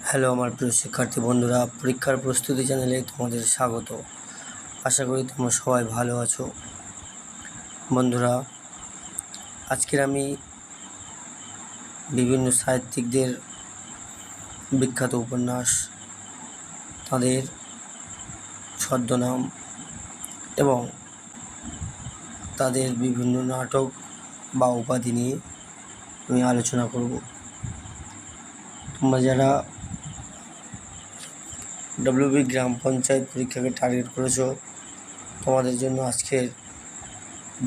Hello আমার প্রিয় শিক্ষার্থী বন্ধুরা, পরীক্ষার প্রস্তুতি চ্যানেলে তোমাদের স্বাগত। আশা করি তোমরা সবাই ভালো আছো। বন্ধুরা, আজকের আমি বিভিন্ন সাহিত্যিকদের বিখ্যাত উপন্যাস, তাদের ছদ্মনাম এবং তাদের বিভিন্ন নাটক বা উপাধি নিয়ে আমি আলোচনা করব। তোমরা যারা ডব্লিউবি গ্রাম পঞ্চায়েত পরীক্ষাকে টার্গেট করেছো, তোমাদের জন্য আজকের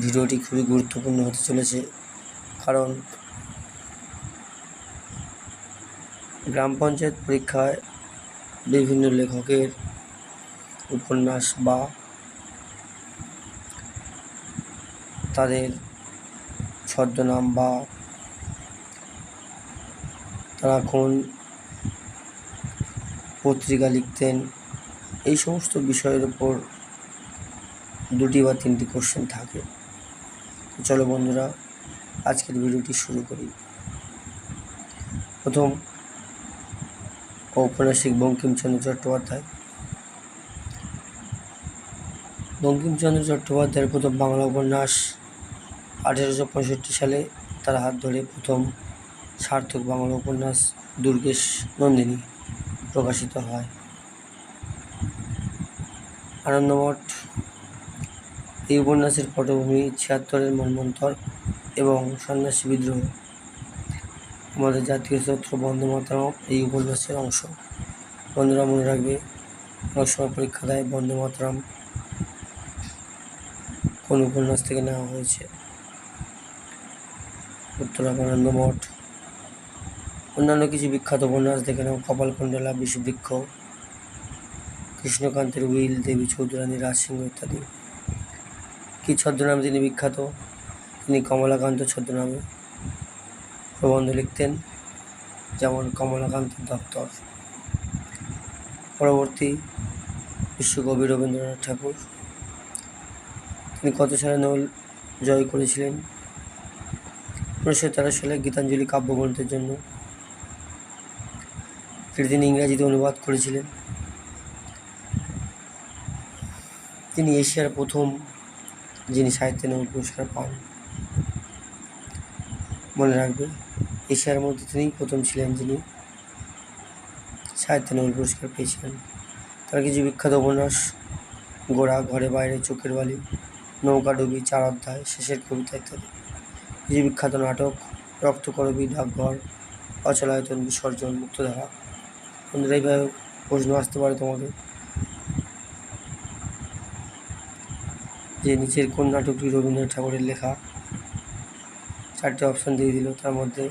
ভিডিওটি খুবই গুরুত্বপূর্ণ হতে চলেছে। কারণ গ্রাম পঞ্চায়েত পরীক্ষায় বিভিন্ন লেখকের উপন্যাস বা তাদের ছদ্মনাম বা তারা কোন পত্রিকা লিখতেন, এই সমস্ত বিষয়ের উপর 2টি বা 3টি কোশ্চেন থাকে। চলো বন্ধুরা, আজকের ভিডিওটি শুরু করি। প্রথম ঔপন্যাসিক বঙ্কিমচন্দ্র চট্টোপাধ্যায়। বঙ্কিমচন্দ্র চট্টোপাধ্যায়ের প্রথম বাংলা উপন্যাস 1865 সালে তার হাত ধরে প্রথম সার্থক বাংলা উপন্যাস দুর্গেশ নন্দিনী প্রকাশিত হয়। আনন্দমঠ। এই উপন্যাসের পটভূমি 76-এর মন্বন্তর এবং সন্ন্যাসী বিদ্রোহ। আমাদের জাতীয় চরিত্র বন্দে মাতরম এই উপন্যাসের অংশ। বন্ধুরা মনে রাখবে, অনেক সময় পরীক্ষা দেয় বন্দে মাতরম কোন উপন্যাস থেকে নেওয়া হয়েছে। উত্তর হবে আনন্দমঠ। অন্যান্য কিছু বিখ্যাত উপন্যাস দেখে নাও: কপালকুণ্ডলা, বিষবৃক্ষ, কৃষ্ণকান্তের উইল, দেবী চৌধুরানী, রাজসিংহ ইত্যাদি। কি ছদ্মনামে তিনি বিখ্যাত? তিনি কমলাকান্ত ছদ্মনামে প্রবন্ধ লিখতেন, যেমন কমলাকান্তের দপ্তর। পরবর্তী বিশ্বকবি রবীন্দ্রনাথ ঠাকুর। তিনি কত সালে নোবেল জয় করেছিলেন? 1913 সালে গীতাঞ্জলি কাব্যগ্রন্থের জন্য। তিনি ইংরাজিতে অনুবাদ করেছিলেন। তিনি এশিয়ার প্রথম যিনি সাহিত্যে নোবেল পুরস্কার পান। মনে রাখবে, এশিয়ার মধ্যে তিনি প্রথম ছিলেন যিনি সাহিত্যে নোবেল পুরস্কার পেয়েছিলেন। তার কিছু বিখ্যাত উপন্যাস: গোরা, ঘরে বাইরে, চোখের বালি, নৌকাডুবি, 4 অধ্যায়, শেষের কবিতা ইত্যাদি। কিছু বিখ্যাত নাটক: রক্তকরবী, ডাকঘর, অচলায়তন, বিসর্জন, মুক্তধারা। বন্ধুরা, এইভাবে প্রশ্ন আসতে পারে তোমাদের যে নিচের কোন নাটকটি রবীন্দ্রনাথ ঠাকুরের লেখা? 4টে অপশান দিয়ে দিল, তার মধ্যে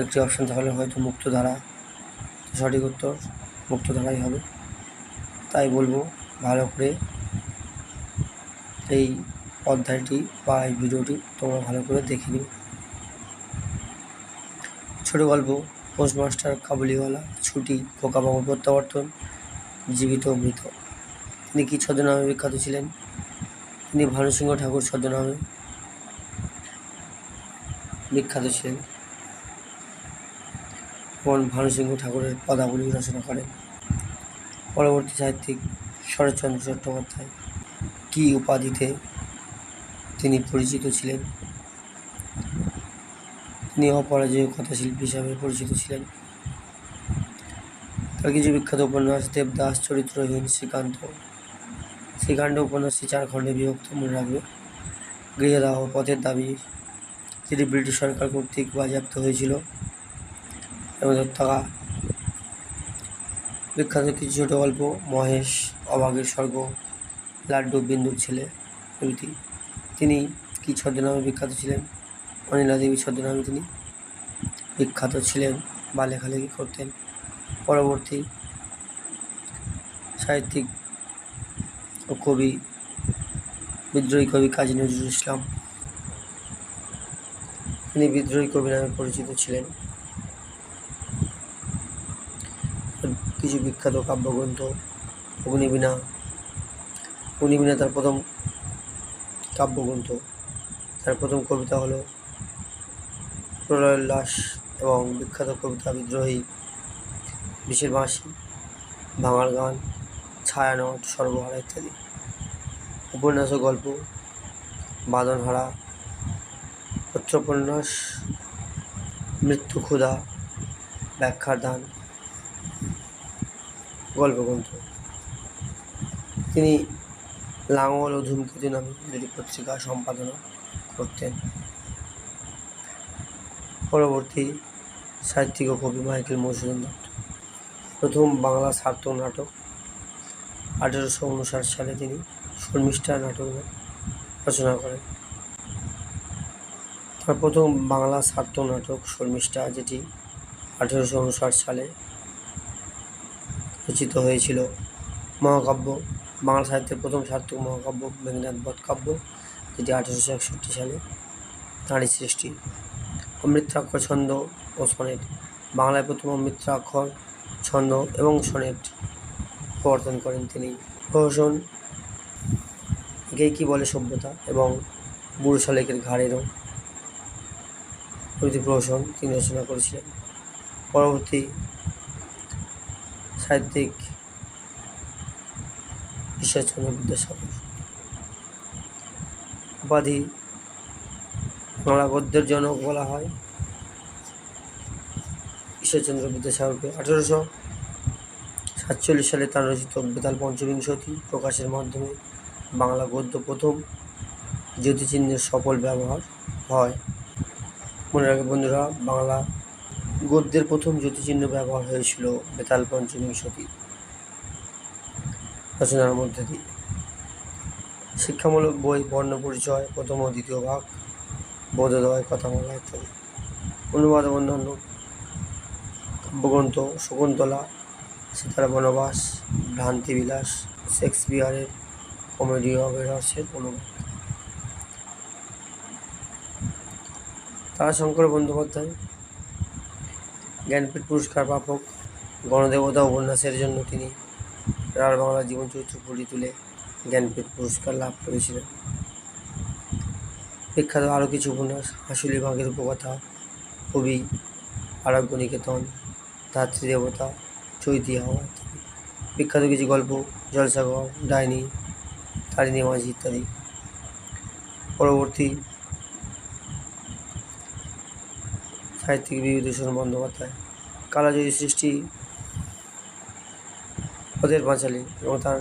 একটি অপশান তাহলে হয়তো মুক্তধারা। সঠিক উত্তর মুক্তধারাই হবে। তাই বলবো, ভালো করে এই অধ্যায়টি বা এই ভিডিওটি তোমরা ভালো করে দেখে নিও। ছোট গল্প: পোস্টমাস্টার, কাবুলিওয়ালা, ছুটি, খোকাবাবু প্রত্যাবর্তন, জীবিত মৃত। তিনি কি ছদ্মনামে বিখ্যাত ছিলেন? তিনি ভানুসিংহ ঠাকুর ছদ্মনামে বিখ্যাত ছিলেন এবং ভানুসিংহ ঠাকুরের পদাবলী রচনা করেন। পরবর্তী সাহিত্যিক শরৎচন্দ্র চট্টোপাধ্যায়। কি উপাধিতে তিনি পরিচিত ছিলেন? তিনি অপরাজেয় কথাশিল্পী হিসাবে পরিচিত ছিলেন। তার কিছু বিখ্যাত উপন্যাস: দেবদাস, চরিত্রহীন, শ্রীকান্ত। শ্রীকান্ত উপন্যাসটি 4 খণ্ডে বিভক্ত। মনে রাখবে, গৃহদাহ, পথের দাবি, যেটি ব্রিটিশ সরকার কর্তৃক বাজেয়াপ্ত হয়েছিল এবং থাকা। বিখ্যাত কিছু ছোট গল্প: মহেশ, অভাগের স্বর্গ, লাড্ডু, বিন্দুর ছেলে প্রভৃতি। তিনি কি ছদ্মনামে বিখ্যাত ছিলেন? অনিলা দেবী ছদ্মনামে তিনি বিখ্যাত ছিলেন বা লেখালেখি করতেন। পরবর্তী সাহিত্যিক ও কবি বিদ্রোহী কবি কাজী নজরুল ইসলাম। তিনি বিদ্রোহী কবি নামে পরিচিত ছিলেন। কিছু বিখ্যাত কাব্যগ্রন্থ: অগ্নিবীণা। অগ্নিবীণা তার প্রথম কাব্যগ্রন্থ। তার প্রথম কবিতা হলো প্রলয়োল্লাস এবং বিখ্যাত কবিতা বিদ্রোহী। বিষের বাঁশি, ভাঙার গান, ছায়ানট, সর্বহারা ইত্যাদি। উপন্যাস ও গল্প: বাঁধনহারা, পত্রোপন্যাস, মৃত্যু ক্ষুধা, ব্যাখ্যার দান। গল্পগ্রন্থ: তিনি লাঙল ও ধূমকেতু নামে দুটি পত্রিকা সম্পাদনা করতেন। পরবর্তী সাহিত্যিক ও কবি: মাইকেল মধুসূদন দত্ত। প্রথম বাংলা সার্থক নাটক: 1859 সালে তিনি শর্মিষ্ঠা নাটক রচনা করেন। তার প্রথম বাংলা সার্থক নাটক শর্মিষ্ঠা, যেটি 1859 সালে রচিত হয়েছিল। মহাকাব্য: বাংলা সাহিত্যের প্রথম সার্থক মহাকাব্য মেঘনাদ বধ কাব্য, যেটি 1861 সালে তাঁরই সৃষ্টি। অমৃতাক্ষর ছন্দ ও সনেট: বাংলায় প্রথম অমৃতাক্ষর ছন্দ এবং সনেট প্রবর্তন করেন তিনি। প্রহসন: একেই কি বলে সভ্যতা এবং বুড়ো শালিকের ঘাড়েরও প্রভৃতি প্রহসন তিনি রচনা করেছিলেন। পরবর্তী সাহিত্যিক: ঈশ্বরচন্দ্র বিদ্যাসাগর। উপাধি: বাংলা গদ্যের জনক বলা হয় ঈশ্বরচন্দ্র বিদ্যাসাগরকে। 1847 সালে তাঁর রচিত বেতাল পঞ্চবিংশতি প্রকাশের মাধ্যমে বাংলা গদ্য প্রথম জ্যোতিচিহ্নের সফল ব্যবহার হয়। মনে রাখবে বন্ধুরা, বাংলা গদ্যের প্রথম জ্যোতিচিহ্ন ব্যবহার হয়েছিল বেতাল পঞ্চবিংশতি রচনার মধ্যে দিয়ে। শিক্ষামূলক বই: বর্ণপরিচয়, প্রথম ও দ্বিতীয় ভাগ, বোধোদয়, কথামালা ইত্যাদি। অনুবাদ ও অন্যান্য কাব্যগ্রন্থ: শকুন্তলা, সীতার বনবাস, ভ্রান্তিবিলাস, শেক্সপিয়ারের কমেডি অফ এরর্সের অনুবাদ। তারাশঙ্কর বন্দ্যোপাধ্যায় জ্ঞানপীঠ পুরস্কার প্রাপক। গণদেবতা উপন্যাসের জন্য তিনি রাঢ় বাংলা জীবন চরিত্র ফুটিয়ে তুলে জ্ঞানপীঠ পুরস্কার লাভ করেছিলেন। বিখ্যাত আরও কিছু উপন্যাস: হাঁসুলি বাঘের উপকথা, কবি, আরোগ্য নিকেতন, ধাত্রী দেবতা, চৈতি হাওয়া ইত্যাদি। বিখ্যাত কিছু গল্প: জলসাঘর, ডাইনি, তারিণী মাঝি ইত্যাদি। পরবর্তী সাহিত্যিক: বিভূতিভূষণ বন্দ্যোপাধ্যায়। কালাজয়ী সৃষ্টি, পথের পাঁচালী এবং তার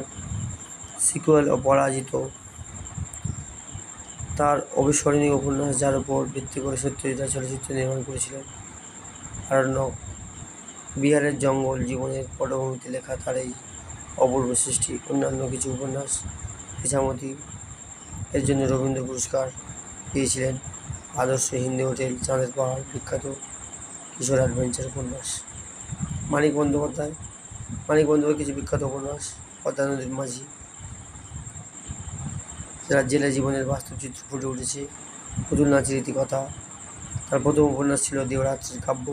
সিকুয়েল অপরাজিত তার অবিস্মরণীয় উপন্যাস, যার উপর ভিত্তি করে সত্যজিৎ রায় চলচ্চিত্র নির্মাণ করেছিলেন। আরণ্যক, বিহারের জঙ্গল জীবনের পটভূমিতে লেখা তার এই অপূর্ব সৃষ্টি। অন্যান্য কিছু উপন্যাস: ইছামতি, এর জন্য রবীন্দ্র পুরস্কার পেয়েছিলেন। আদর্শ, হিন্দি হোটেল, চাঁদের পাহাড় বিখ্যাত কিশোর অ্যাডভেঞ্চার উপন্যাস। মানিক বন্দ্যোপাধ্যায় কিছু বিখ্যাত উপন্যাস: পদ্মা নদীর মাঝি, যার জেলে জীবনের বাস্তব চিত্র ফুটে উঠেছে। পুতুল নাচের ইতিকথা, তার প্রথম উপন্যাস ছিল দেবরাত্রির কাব্য।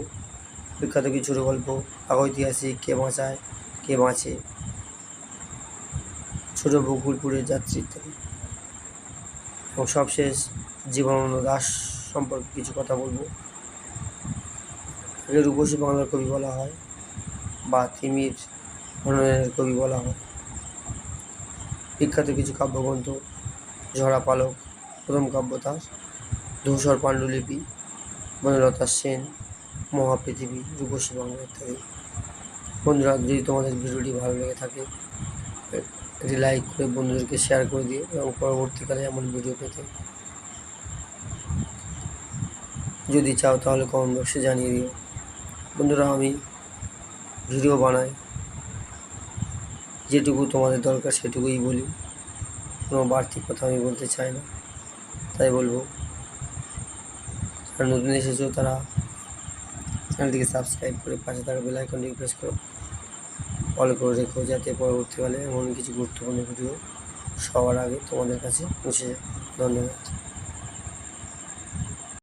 বিখ্যাত কিছু গল্প: প্রাগৈতিহাসিক, কে বাঁচায় কে বাঁচে, ছোট বকুলপুরের যাত্রী ইত্যাদি। এবং সবশেষ জীবনানন্দ দাশ সম্পর্কে কিছু কথা বলবো। তাকে রূপসী বাংলার কবি বলা হয় বা তিমির মনোনয়নের কবি বলা হয়। বিখ্যাত কিছু কাব্যগ্রন্থ: ঝরা পালক প্রথম কাব্য তার, ধূসর পাণ্ডুলিপি, বনলতা সেন, মহাপৃথিবী, রূপসী বাংলা ইত্যাদি। বন্ধুরা, যদি তোমাদের ভিডিওটি ভালো লেগে থাকে একটি লাইক করে বন্ধুদেরকে শেয়ার করে দিও এবং পরবর্তীকালে এমন ভিডিও পেতে যদি চাও তাহলে কমেন্ট বক্সে জানিয়ে দিও। বন্ধুরা, আমি ভিডিও বানাই, যেটুকু তোমাদের দরকার সেটুকুই বলি, কোনো বাড়তি কথা আমি বলতে চাই না। তাই বলবো, যারা নতুন এসেছো তারা চ্যানেলটিকে সাবস্ক্রাইব করে পাশে থাকা বেল আইকনটি প্রেস করো, অল করে রেখো, যাতে পরবর্তীকালে এমন কিছু গুরুত্বপূর্ণ ভিডিও সবার আগে তোমাদের কাছে পৌঁছে যায়। ধন্যবাদ।